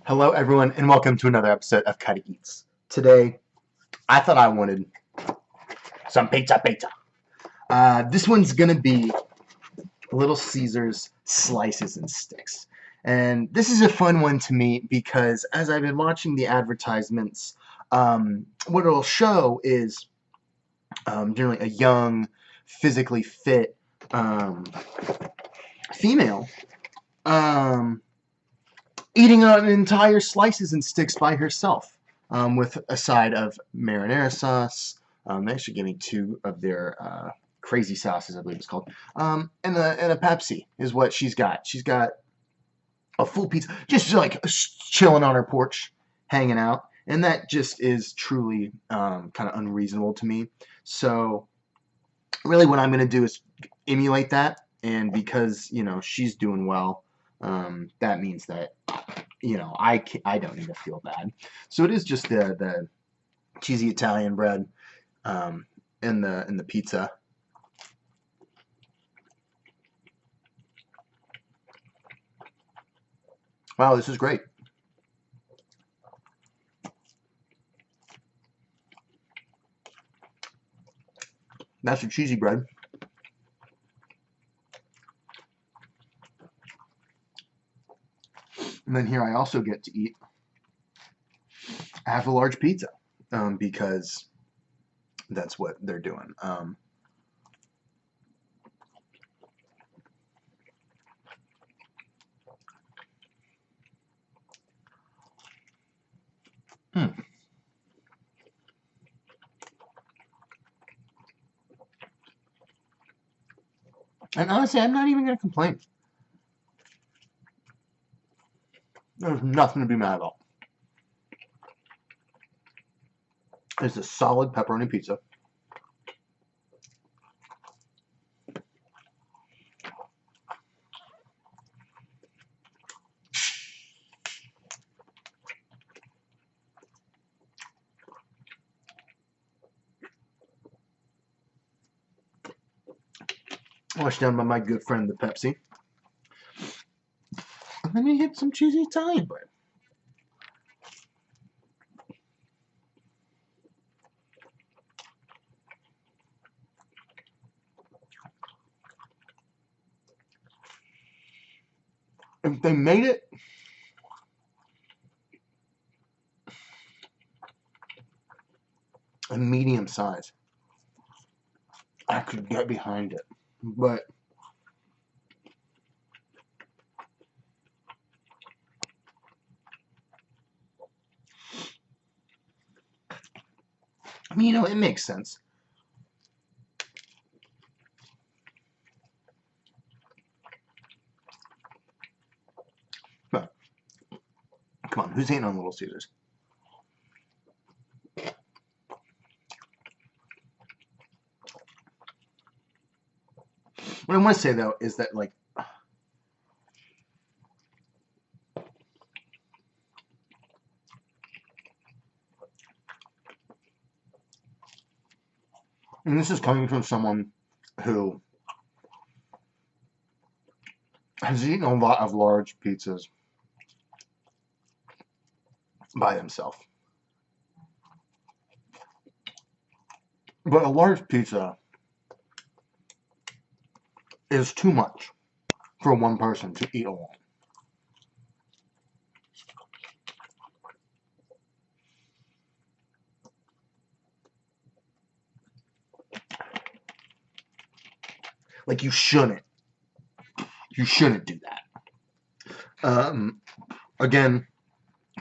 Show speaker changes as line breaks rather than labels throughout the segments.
Hello, everyone, and welcome to another episode of Cutty Eats. Today, I thought I wanted some pizza. This one's gonna be Little Caesars slices and sticks. And this is a fun one to me because as I've been watching the advertisements, what it'll show is generally a young, physically fit female eating an entire slices and sticks by herself, with a side of marinara sauce. They actually gave me two of their crazy sauces, I believe it's called, and a Pepsi is what she's got. She's got a full pizza, just like chilling on her porch, hanging out, and that just is truly kind of unreasonable to me. So really, what I'm going to do is emulate that, and because she's doing well, that means that I don't need to feel bad. So it is just the cheesy Italian bread in the pizza. Wow, this is great. That's your cheesy bread. And then here I also get to eat half a large pizza because that's what they're doing. And honestly, I'm not even going to complain. There's nothing to be mad about. It's a solid pepperoni pizza. Washed down by my good friend the Pepsi. And then you get some cheesy Italian bread. If they made it a medium size, I could get behind it. But I mean, it makes sense. But come on, who's eating on Little Caesars? What I want to say though is that and this is coming from someone who has eaten a lot of large pizzas by himself. But a large pizza is too much for one person to eat alone. Like, you shouldn't do that. Again,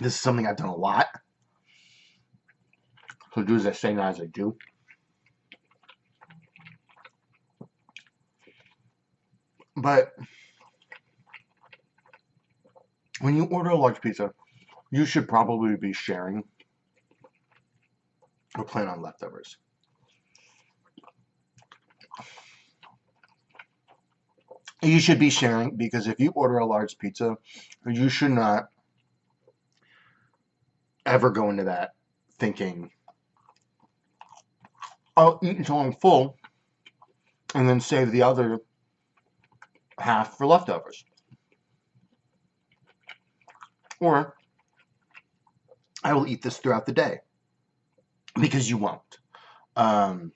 this is something I've done a lot. So do as I say, not as I do. But when you order a large pizza, you should probably be sharing or plan on leftovers. You should be sharing because if you order a large pizza, you should not ever go into that thinking, I'll eat until I'm full and then save the other half for leftovers. Or I will eat this throughout the day because you won't. Um,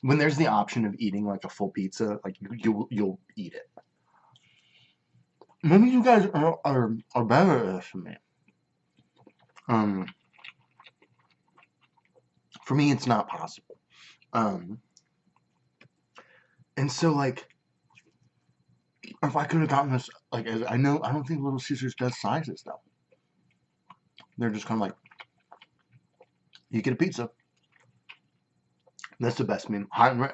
when there's the option of eating like a full pizza, like you'll eat it. Maybe you guys are better at this than me. Um, for me, it's not possible. Um, and so like, if I could have gotten this, like, as I know, I don't think Little Caesars does sizes though. They're just kind of like, you get a pizza. That's the best meme. Hot and ready.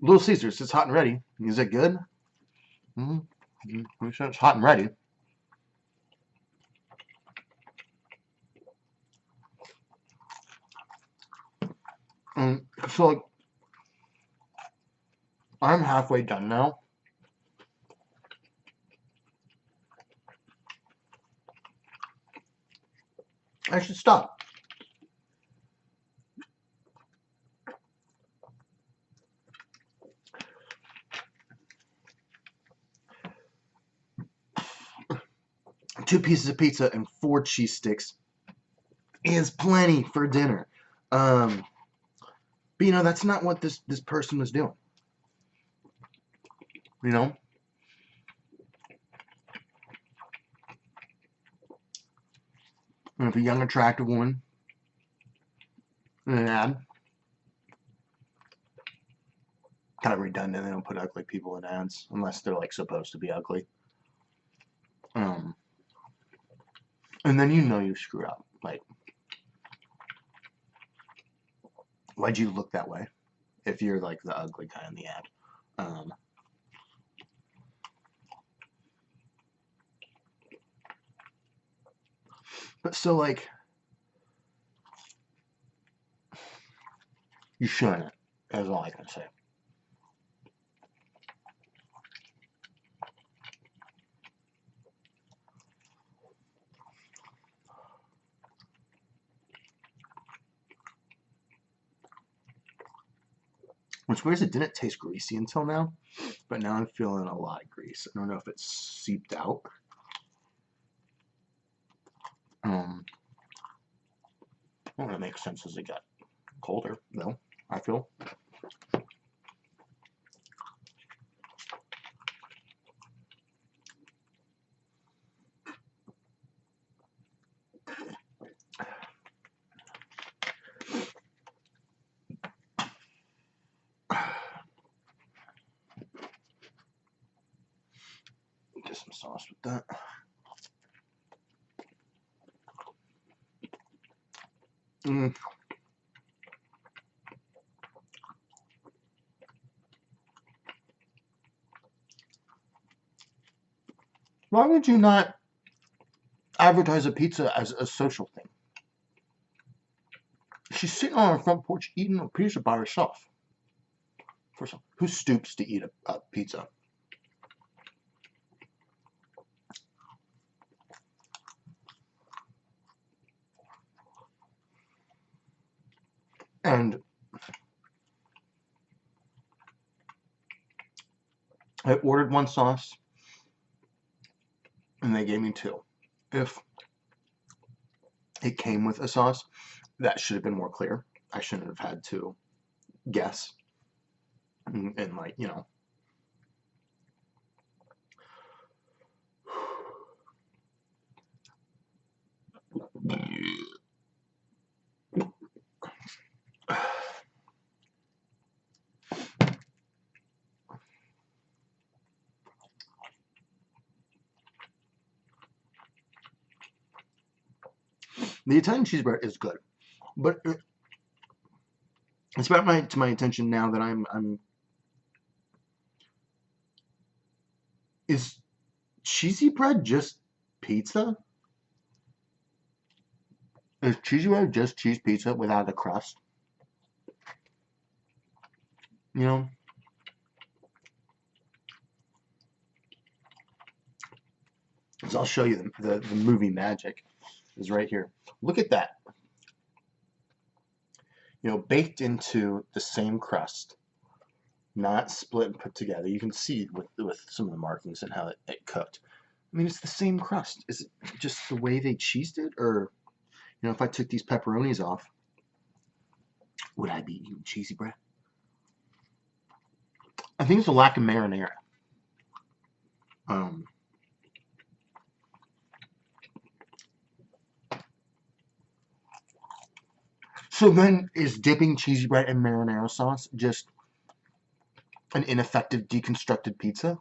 Little Caesars, it's hot and ready. Is it good? Mm-hmm. I'm sure it's hot and ready. So, like, I'm halfway done now. I should stop. Two pieces of pizza and 4 cheese sticks is plenty for dinner. But you know, that's not what this person was doing. You know? And if a young, attractive woman in an ad, kind of redundant, they don't put ugly people in ads unless they're like supposed to be ugly. And then you know you screw up. Like, why'd you look that way if you're like the ugly guy in the ad? But so like, you shouldn't. That's all I can say. Which weird is it didn't taste greasy until now, but now I'm feeling a lot of grease. I don't know if it's seeped out. Well, that makes sense as it got colder, though, I feel. Get some sauce with that. Why would you not advertise a pizza as a social thing? She's sitting on her front porch eating a pizza by herself. First of all, who stoops to eat a pizza? And I ordered 1 sauce, and they gave me 2. If it came with a sauce, that should have been more clear. I shouldn't have had to guess. And like, you know. The Italian cheese bread is good, but it's brought to my attention now that I'm. Is cheesy bread just pizza? Is cheesy bread just cheese pizza without the crust? You know? So I'll show you the movie magic is right here. Look at that. You know, baked into the same crust, not split and put together. You can see with some of the markings and how it cooked. I mean, it's the same crust. Is it just the way they cheesed it? Or, if I took these pepperonis off, would I be eating cheesy bread? I think it's a lack of marinara. Um, so then, is dipping cheesy bread in marinara sauce just an ineffective deconstructed pizza?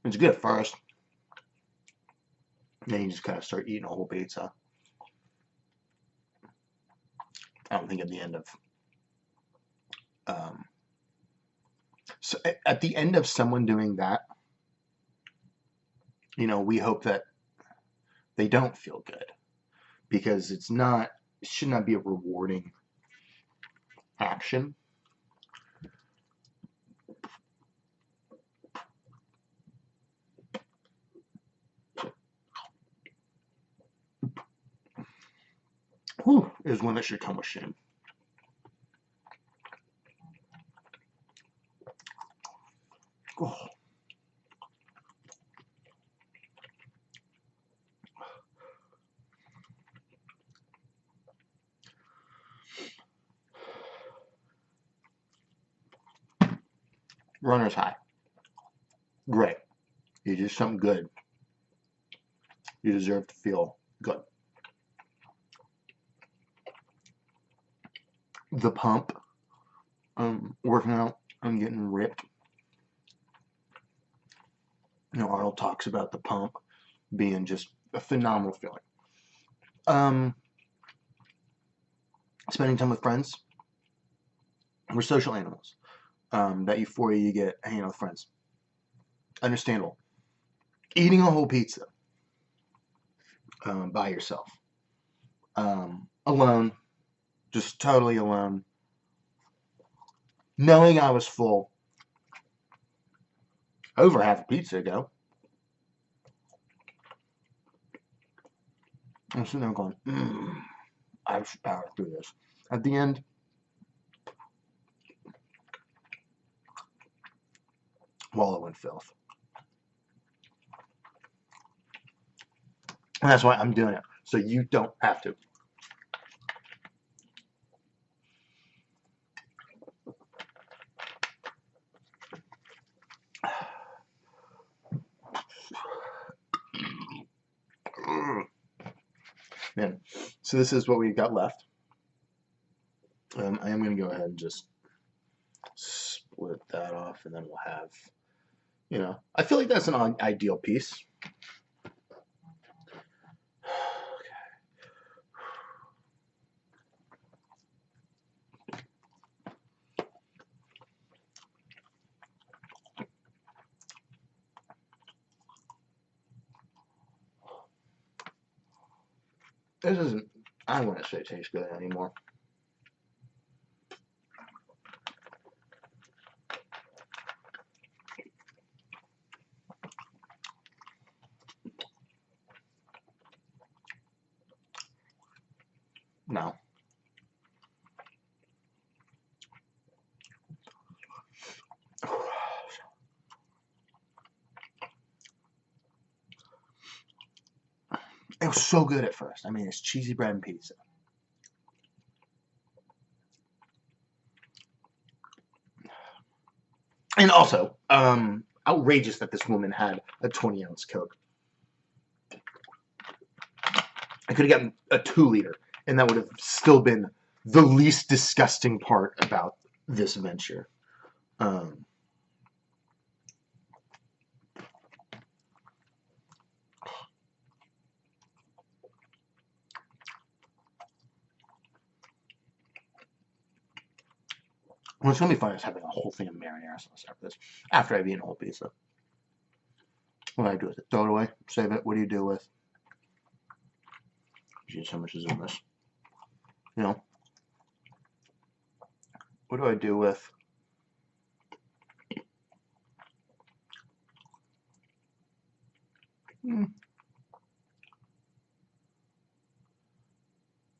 It's good at first. Then you just kind of start eating a whole pizza. I don't think at the end of so at the end of someone doing that, we hope that they don't feel good, because it should not be a rewarding action. Whew, is one that should come with shame. Oh. Runner's high. Great. You did something good. You deserve to feel good. The pump. Working out. I'm getting ripped. Arnold talks about the pump being just a phenomenal feeling. Spending time with friends. We're social animals. That euphoria you get hanging out with friends. Understandable. Eating a whole pizza by yourself. Alone. Just totally alone. Knowing I was full. Over half a pizza ago. I'm sitting there going, I should power through this. At the end, wallow in filth. And that's why I'm doing it. So you don't have to. Man, so this is what we've got left. I am going to go ahead and just split that off, and then we'll have, I feel like that's an ideal piece. This isn't, I wouldn't say it tastes good anymore. No. It was so good at first. I mean, it's cheesy bread and pizza. And also, outrageous that this woman had a 20-ounce Coke. I could have gotten a 2-liter, and that would have still been the least disgusting part about this venture. What's gonna be fun is having a whole thing of marinara sauce after this. After I've eaten a whole pizza. What do I do with it? Throw it away? Save it? What do you do with? Geez, how much is in this? You know, what do I do with?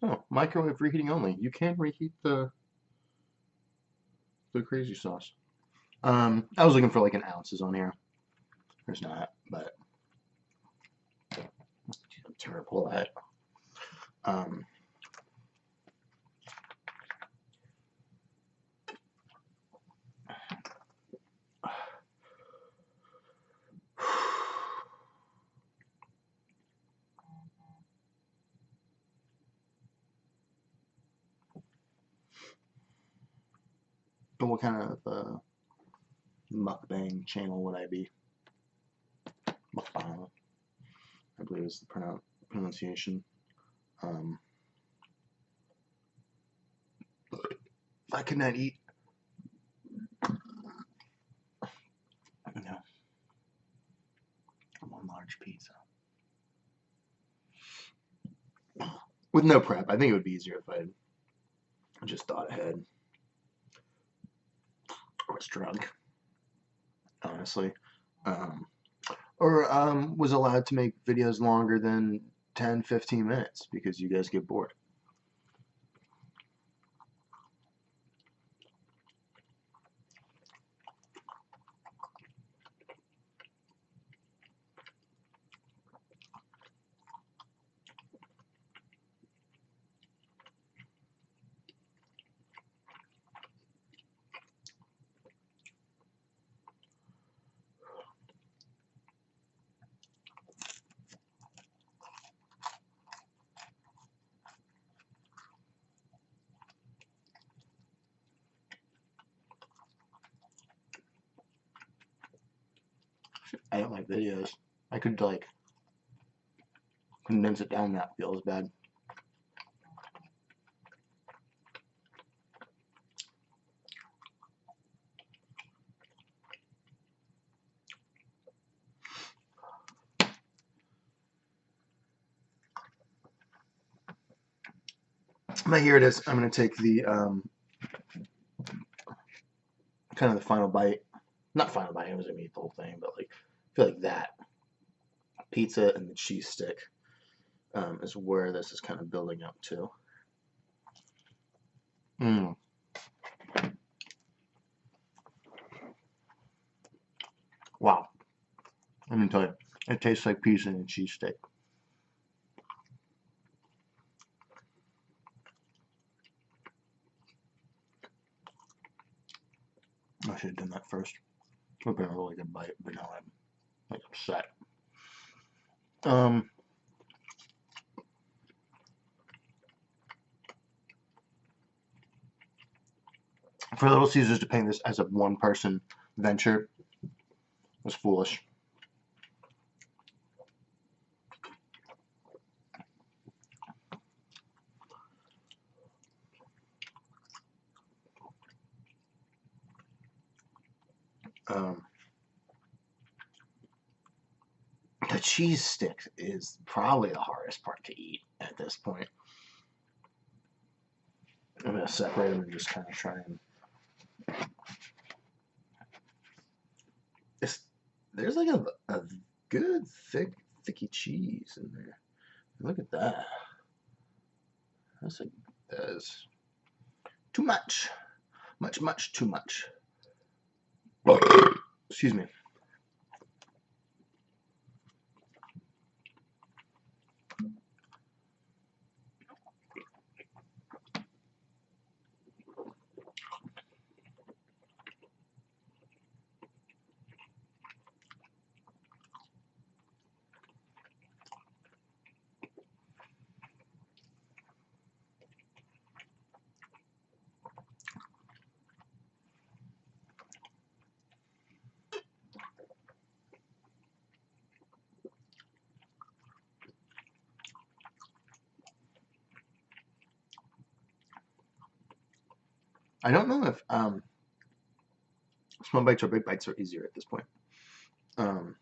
Oh, microwave reheating only. You can reheat the crazy sauce. I was looking for like an ounces on here. There's not, but I'm terrible at. Um, but what kind of mukbang channel would I be? Mukbang, I believe is the pronunciation. If I could not eat, one large pizza with no prep, I think it would be easier if I just thought ahead. Or was drunk, honestly. Or was allowed to make videos longer than 10, 15 minutes because you guys get bored. I don't like videos. I could like condense it down, that feels bad. But here it is. I'm going to take the kind of the final bite. Not final bite, I was going to eat the whole thing, but like I feel like that pizza and the cheese stick is where this is kind of building up to. Wow. Let me tell you, it tastes like pizza and cheese steak. I should have done that first. It would have been a really good bite, but now I'm like upset. For Little Caesars to paint this as a one-person venture was foolish. The cheese stick is probably the hardest part to eat at this point. I'm going to separate them and just kind of try and... There's like a good thicky cheese in there. Look at that. That's like, that's too much. Much too much. Excuse me. I don't know if Small bites or big bites are easier at this point. Um,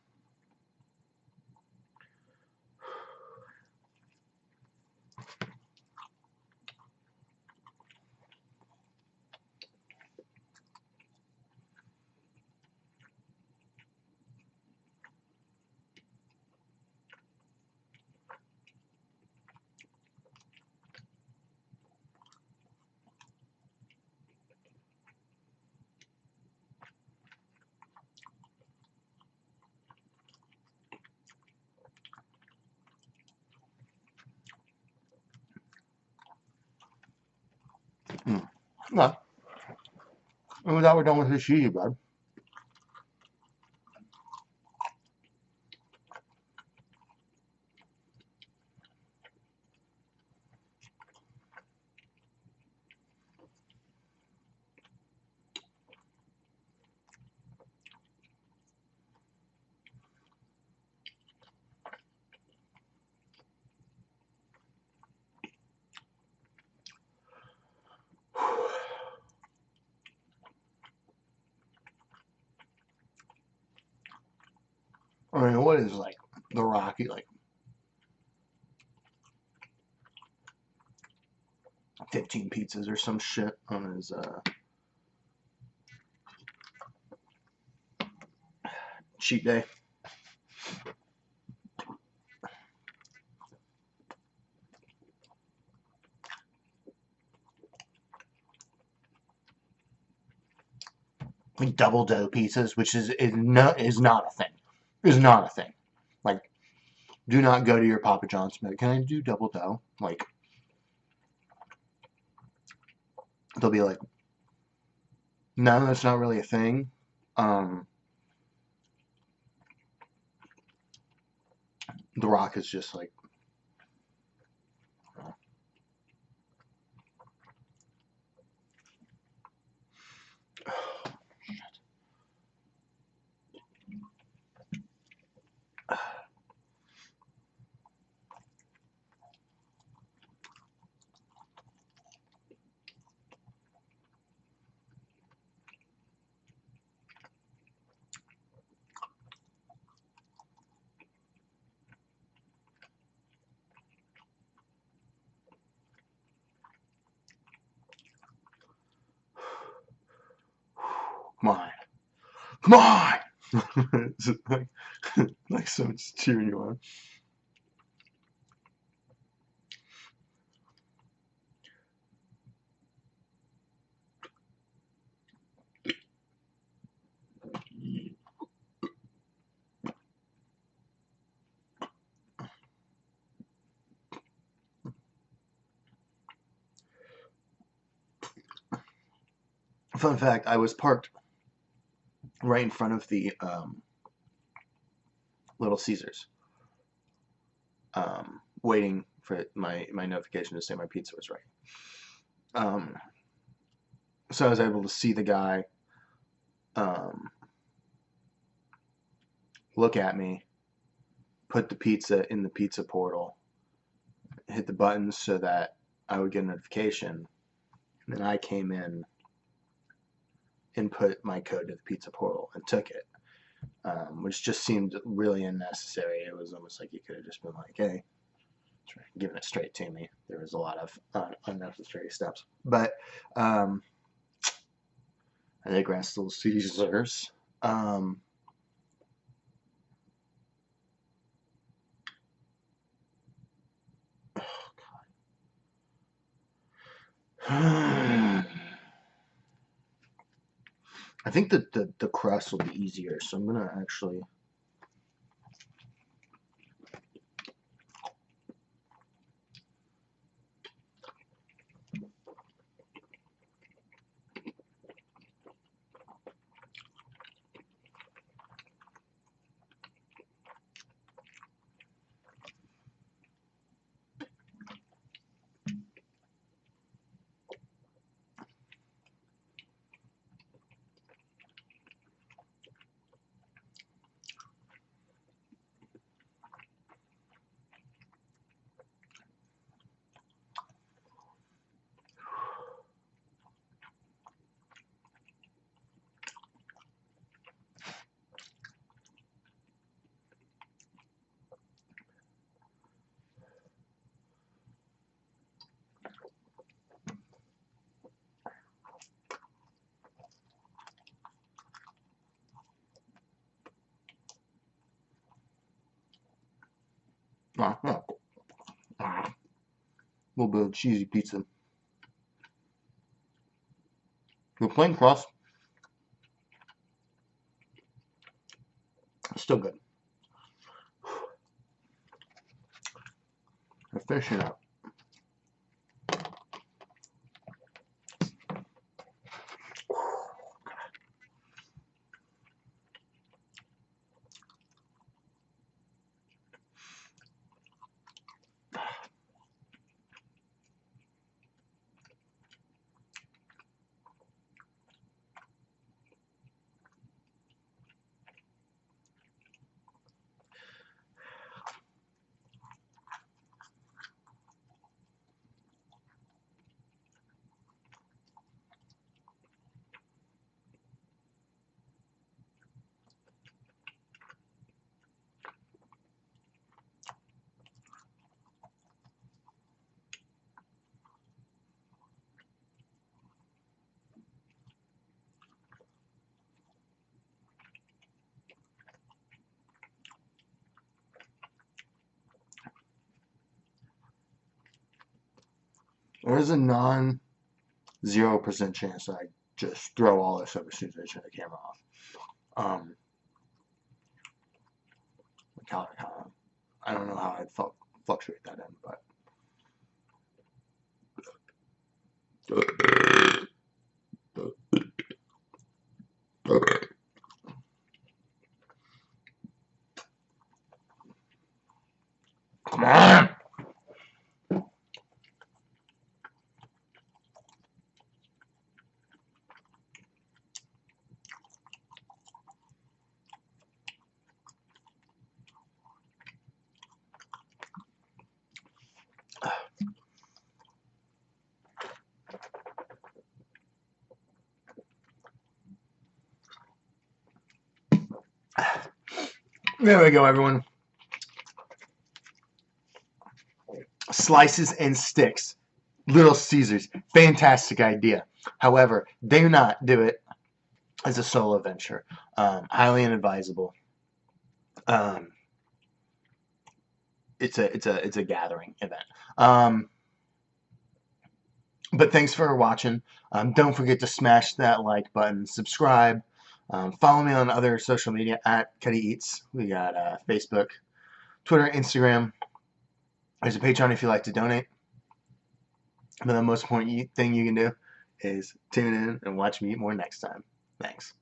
no. And with that, we're done with this cheesy bread. I mean, what is like the Rocky like 15 pizzas or some shit on his cheat day? Like double dough pizzas, which is not a thing. Is not a thing. Like, do not go to your Papa John's. Can I do double dough? Like, they'll be like, no, that's not really a thing. The Rock is just like, come on, come on. It's like someone's cheering you on. Fun fact, I was parked right in front of the Little Caesars, waiting for my notification to say my pizza was right. So I was able to see the guy look at me, put the pizza in the pizza portal, hit the buttons so that I would get a notification. And then I came in, input my code to the pizza portal, and took it, which just seemed really unnecessary. It was almost like you could have just been like, hey, giving it straight to me. There was a lot of unnecessary steps. But I digress, Little Caesars. I think that the crust will be easier, so I'm gonna actually. A little bit of cheesy pizza. The plain crust, still good. I'm finishing up. There's a 0% chance that I just throw all this up as soon as I turn the camera off. I don't know how I'd fluctuate that in, but come on. There we go, everyone. Slices and sticks. Little Caesars. Fantastic idea. However, do not do it as a solo venture. Highly inadvisable. It's a gathering event. But thanks for watching. Don't forget to smash that like button. Subscribe. Follow me on other social media at Cutty Eats. We got Facebook, Twitter, Instagram. There's a Patreon if you'd like to donate. But the most important thing you can do is tune in and watch me eat more next time. Thanks.